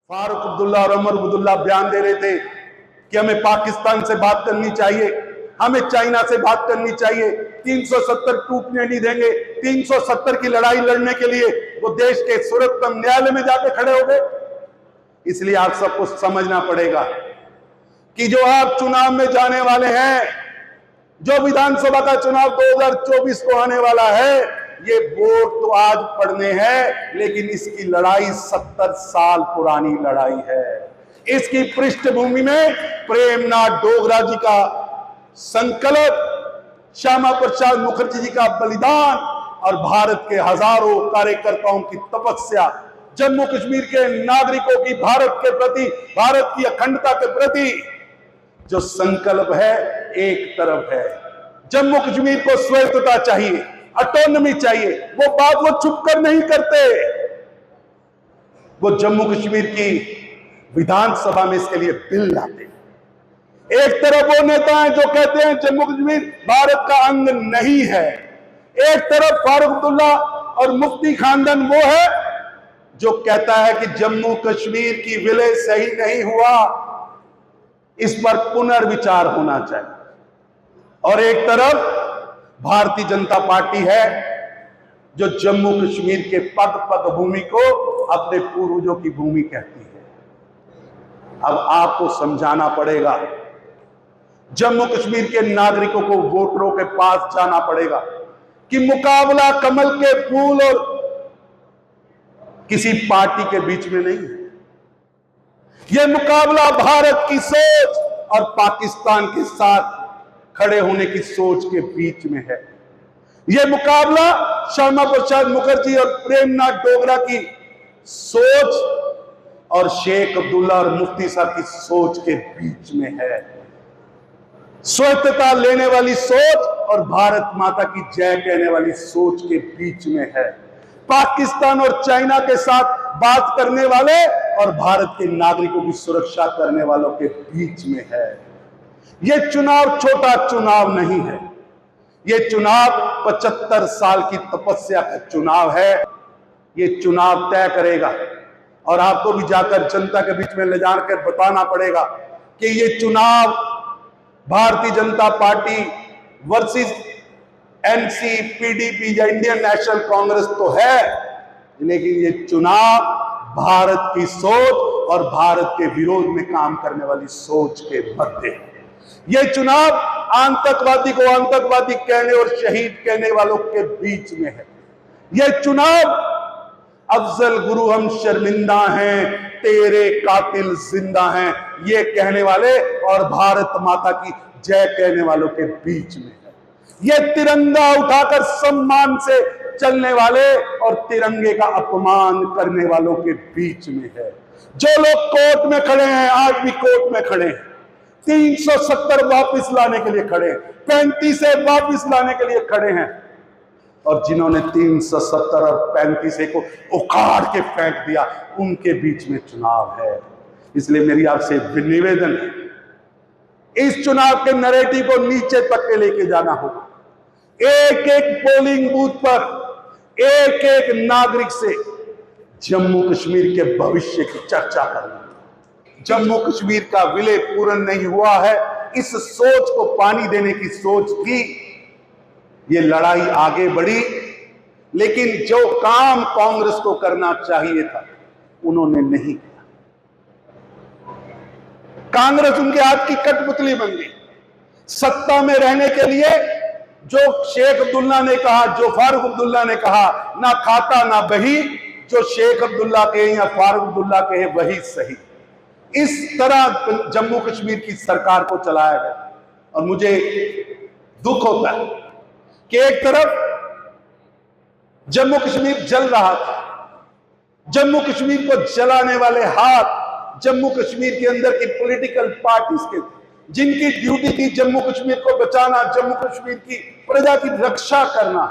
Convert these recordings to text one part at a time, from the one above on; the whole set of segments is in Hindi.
फारूक अब्दुल्ला और उमर अब्दुल्ला बयान दे रहे थे कि हमें पाकिस्तान से बात करनी चाहिए, हमें चाइना से बात करनी चाहिए, 370 टूटने नहीं देंगे। 370 की लड़ाई लड़ने के लिए वो देश के सर्वोच्च न्यायालय में जाके खड़े हो गए। इसलिए आप सबको समझना पड़ेगा कि जो आप चुनाव में जाने वाले हैं, जो विधानसभा का चुनाव 2024 को आने वाला है, ये वोट तो आज पड़ने हैं, लेकिन इसकी लड़ाई 70 साल पुरानी लड़ाई है। इसकी पृष्ठभूमि में प्रेमनाथ डोगरा जी का संकल्प, श्यामा प्रसाद मुखर्जी जी का बलिदान और भारत के हजारों कार्यकर्ताओं की तपस्या, जम्मू कश्मीर के नागरिकों की भारत के प्रति, भारत की अखंडता के प्रति जो संकल्प है, एक तरफ है। जम्मू कश्मीर को स्वायत्तता चाहिए, ऑटोनॉमी चाहिए। वो बात वो छुप कर नहीं करते, वो जम्मू कश्मीर की विधानसभा में इसके लिए बिल लाते। एक तरफ वो नेता हैं जो कहते हैं जम्मू कश्मीर भारत का अंग नहीं है, एक तरफ फारूक अब्दुल्ला और मुफ्ती खानदान वो है जो कहता है कि जम्मू कश्मीर की विलय सही नहीं हुआ, इस पर पुनर्विचार होना चाहिए। और एक तरफ भारतीय जनता पार्टी है जो जम्मू कश्मीर के पग पग भूमि को अपने पूर्वजों की भूमि कहती है। अब आपको समझाना पड़ेगा, जम्मू कश्मीर के नागरिकों को, वोटरों के पास जाना पड़ेगा कि मुकाबला कमल के फूल और किसी पार्टी के बीच में नहीं है। यह मुकाबला भारत की सोच और पाकिस्तान के साथ खड़े होने की सोच के बीच में है। यह मुकाबला श्यामा प्रसाद मुखर्जी और प्रेमनाथ डोगरा की सोच और शेख अब्दुल्ला और मुफ्ती साहब की सोच के बीच में है। स्वायत्तता लेने वाली सोच और भारत माता की जय कहने वाली सोच के बीच में है। पाकिस्तान और चाइना के साथ बात करने वाले और भारत के नागरिकों की सुरक्षा करने वालों के बीच में है। यह चुनाव छोटा चुनाव नहीं है, यह चुनाव 75 साल की तपस्या का चुनाव है। यह चुनाव तय करेगा और आपको भी जाकर जनता के बीच में ले जाकर बताना पड़ेगा कि यह चुनाव Bharatiya Janata party versus NC, PDP या इंडियन नेशनल कांग्रेस तो है, लेकिन ये चुनाव भारत की सोच और भारत के विरोध में काम करने वाली सोच के मध्य है। यह चुनाव आतंकवादी को आतंकवादी कहने और शहीद कहने वालों के बीच में है। यह चुनाव अफजल गुरु हम शर्मिंदा हैं, तेरे कातिल जिंदा हैं, ये कहने वाले और भारत माता की जय कहने वालों के बीच में है। यह तिरंगा उठाकर सम्मान से चलने वाले और तिरंगे का अपमान करने वालों के बीच में है। जो लोग कोर्ट में खड़े हैं, आज भी कोर्ट में खड़े हैं, 370 वापस लाने के लिए खड़े हैं, 35 वापस लाने के लिए खड़े हैं, और जिन्होंने 370 और 35 को उखाड़ के फेंक दिया, उनके बीच में चुनाव है। इसलिए मेरी आपसे निवेदन है, इस चुनाव के नैरेटिव को नीचे तक के लेके जाना होगा। एक एक पोलिंग बूथ पर एक एक नागरिक से जम्मू कश्मीर के भविष्य की चर्चा करना। जम्मू कश्मीर का विलय पूर्ण नहीं हुआ है, इस सोच को पानी देने की सोच थी। ये लड़ाई आगे बढ़ी, लेकिन जो काम कांग्रेस को करना चाहिए था उन्होंने नहीं किया। कांग्रेस उनके हाथ की कठपुतली बन गई। सत्ता में रहने के लिए जो शेख अब्दुल्ला ने कहा, जो फारूक अब्दुल्ला ने कहा, ना खाता ना बही, जो शेख अब्दुल्ला कहे या फारूक अब्दुल्ला कहे वही सही। इस तरह जम्मू कश्मीर की सरकार को चलाया गया। और मुझे दुख होता है कि एक तरफ जम्मू कश्मीर जल रहा था, जम्मू कश्मीर को जलाने वाले हाथ जम्मू कश्मीर के अंदर की पॉलिटिकल पार्टीज के, जिनकी ड्यूटी थी जम्मू कश्मीर को बचाना, जम्मू कश्मीर की प्रजा की रक्षा करना,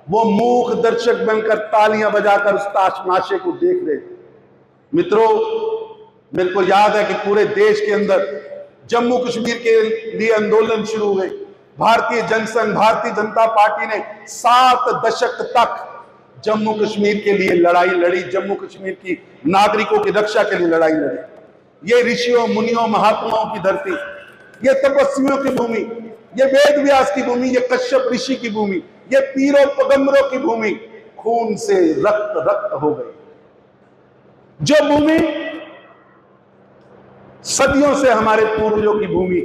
वो मूक दर्शक बनकर तालियां बजाकर उस तमाशे को देख रहे थे। मित्रों, मेरे को याद है कि पूरे देश के अंदर जम्मू कश्मीर के लिए आंदोलन शुरू हुए। भारतीय जनसंघ, भारतीय जनता पार्टी ने 7 दशक तक जम्मू कश्मीर के लिए लड़ाई लड़ी, जम्मू कश्मीर की नागरिकों की रक्षा के लिए लड़ाई लड़ी। ये ऋषियों मुनियों महात्माओं की धरती, ये तपस्वियों की भूमि, ये वेद व्यास की भूमि, ये कश्यप ऋषि की भूमि, ये पीरों पैगंबरों की भूमि खून से रक्त रक्त हो गई। जो भूमि सदियों से हमारे पूर्वजों की भूमि,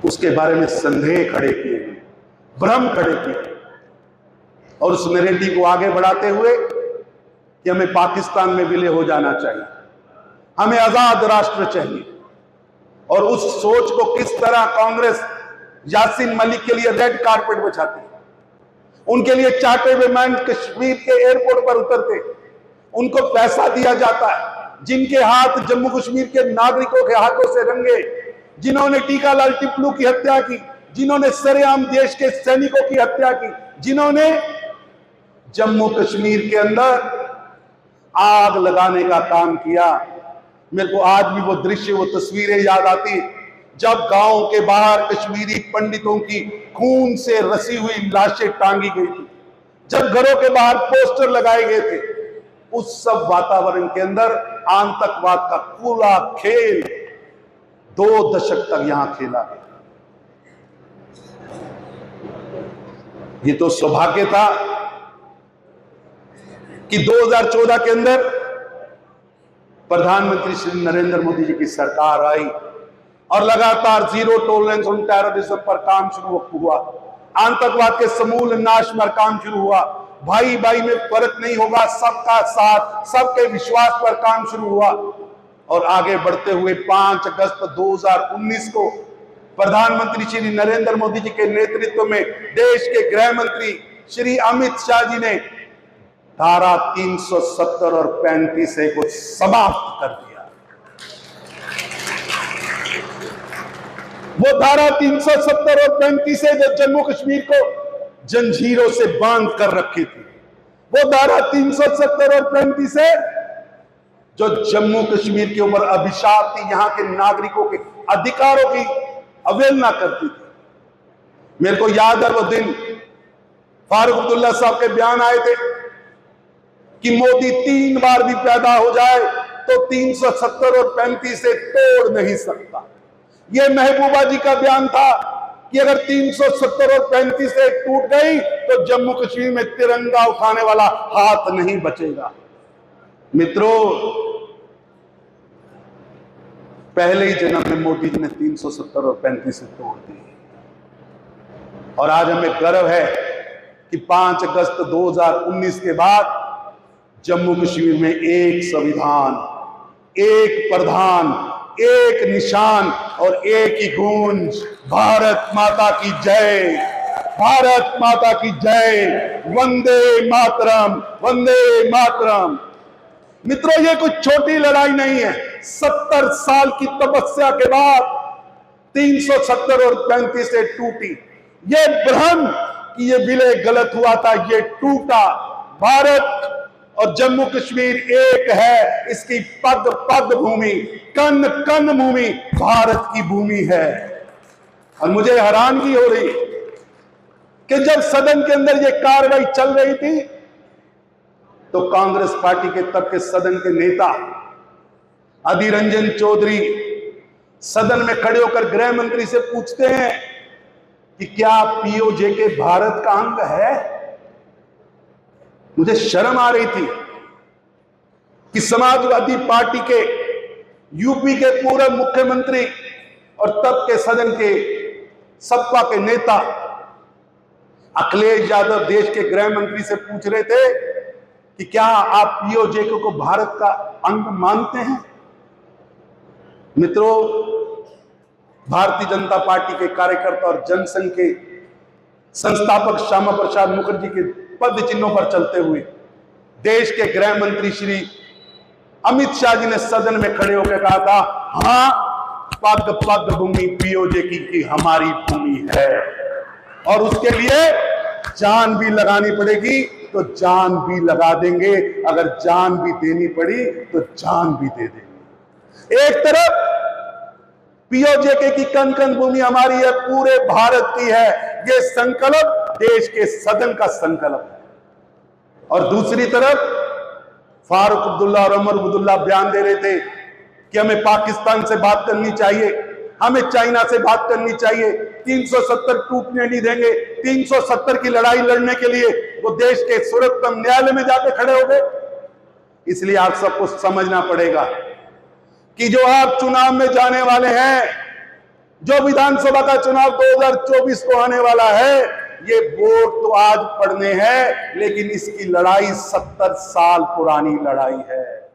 उसके बारे में संदेह खड़े किए, भ्रम खड़े किए, और उस नैरेटिव को आगे बढ़ाते हुए कि हमें पाकिस्तान में विलय हो जाना चाहिए, हमें आजाद राष्ट्र चाहिए। और उस सोच को किस तरह कांग्रेस यासीन मलिक के लिए रेड कारपेट बिछाती है, उनके लिए चार्टर्ड विमान कश्मीर के एयरपोर्ट पर उतरते, उनको पैसा दिया जाता है, जिनके हाथ जम्मू कश्मीर के नागरिकों के हाथों से रंगे, जिन्होंने टीकालाल टिप्पू की हत्या की, जिन्होंने सरेआम देश के सैनिकों की हत्या की, जिन्होंने जम्मू कश्मीर के अंदर आग लगाने का काम किया। मेरे को आज भी वो दृश्य, वो तस्वीरें याद आती जब गांव के बाहर कश्मीरी पंडितों की खून से रसी हुई लाशें टांगी गई थी, जब घरों के बाहर पोस्टर लगाए गए थे। उस सब वातावरण के अंदर आतंकवाद का पूरा खेल 2 दशक तक यहां खेला गया। ये तो सौभाग्य था कि 2014 के अंदर प्रधानमंत्री श्री नरेंद्र मोदी जी की सरकार आई और लगातार जीरो टॉलरेंस ऑन टेररिज्म पर काम शुरू हुआ, आतंकवाद के समूल नाश पर काम शुरू हुआ, भाई भाई में फर्क नहीं होगा, सबका साथ, सबके विश्वास पर काम शुरू हुआ। और आगे बढ़ते हुए 5 अगस्त 2019 को प्रधानमंत्री श्री नरेंद्र मोदी जी के नेतृत्व में देश के गृह मंत्री श्री अमित शाह जी ने धारा 370 और 35A को समाप्त कर दिया। वो धारा 370 और 35A जो जम्मू कश्मीर को जंजीरों से बांध कर रखी थी, वो धारा 370 और 35A जो जम्मू कश्मीर के ऊपर अभिशाप थी, यहां के नागरिकों के अधिकारों की अवहेलना करती थी। मेरे को याद है वो दिन फारूक अब्दुल्ला साहब के बयान आए थे कि मोदी 3 बार भी पैदा हो जाए तो 370 और 35 तोड़ नहीं सकता। यह महबूबा जी का बयान था कि अगर 370 और 35 टूट गई तो जम्मू कश्मीर में तिरंगा उठाने वाला हाथ नहीं बचेगा। मित्रों, पहले ही जन्म में मोदी जी ने 370 और 35 तोड़ दी, और आज हमें गर्व है कि 5 अगस्त 2019 के बाद जम्मू कश्मीर में एक संविधान, एक प्रधान, एक निशान और एक ही गूंज, भारत माता की जय, भारत माता की जय, वंदे मातरम, वंदे मातरम। मित्रों, ये कोई छोटी लड़ाई नहीं है। 70 साल की तपस्या के बाद 370 और 35 से टूटी। ये भ्रम कि ये विलय गलत हुआ था, ये टूटा। भारत और जम्मू कश्मीर एक है, इसकी पग पग भूमि, कन कन भूमि भारत की भूमि है। और मुझे हैरानगी हो रही कि जब सदन के अंदर ये कार्रवाई चल रही थी तो कांग्रेस पार्टी के तब के सदन के नेता अधीर रंजन चौधरी सदन में खड़े होकर गृह मंत्री से पूछते हैं कि क्या पीओजे भारत का अंग है। मुझे शर्म आ रही थी कि समाजवादी पार्टी के यूपी के पूर्व मुख्यमंत्री और तब के सदन के सपा के नेता अखिलेश यादव देश के गृह मंत्री से पूछ रहे थे कि क्या आप पीओजे को भारत का अंग मानते हैं। मित्रों, भारतीय जनता पार्टी के कार्यकर्ता और जनसंघ के संस्थापक श्यामा प्रसाद मुखर्जी के पद चिन्हों पर चलते हुए देश के गृह मंत्री श्री अमित शाह जी ने सदन में खड़े होकर कहा था, हां, पग पग भूमि पीओजे की हमारी भूमि है, और उसके लिए जान भी लगानी पड़ेगी तो जान भी लगा देंगे, अगर जान भी देनी पड़ी तो जान भी दे देंगे। एक तरफ पीओजे की कन कन भूमि हमारी है, पूरे भारत की है, ये संकल्प देश के सदन का संकल्प है। और दूसरी तरफ फारूक अब्दुल्ला और उमर अब्दुल्ला बयान दे रहे थे कि हमें पाकिस्तान से बात करनी चाहिए, हमें चाइना से बात करनी चाहिए, 370 टूटने नहीं देंगे। 370 की लड़ाई लड़ने के लिए वो देश के सर्वोच्च न्यायालय में जाके खड़े हो गए। इसलिए आप सबको समझना पड़ेगा कि जो आप चुनाव में जाने वाले हैं, जो विधानसभा का चुनाव 2024 को आने वाला है, ये वोट तो आज पड़ने हैं, लेकिन इसकी लड़ाई 70 साल पुरानी लड़ाई है।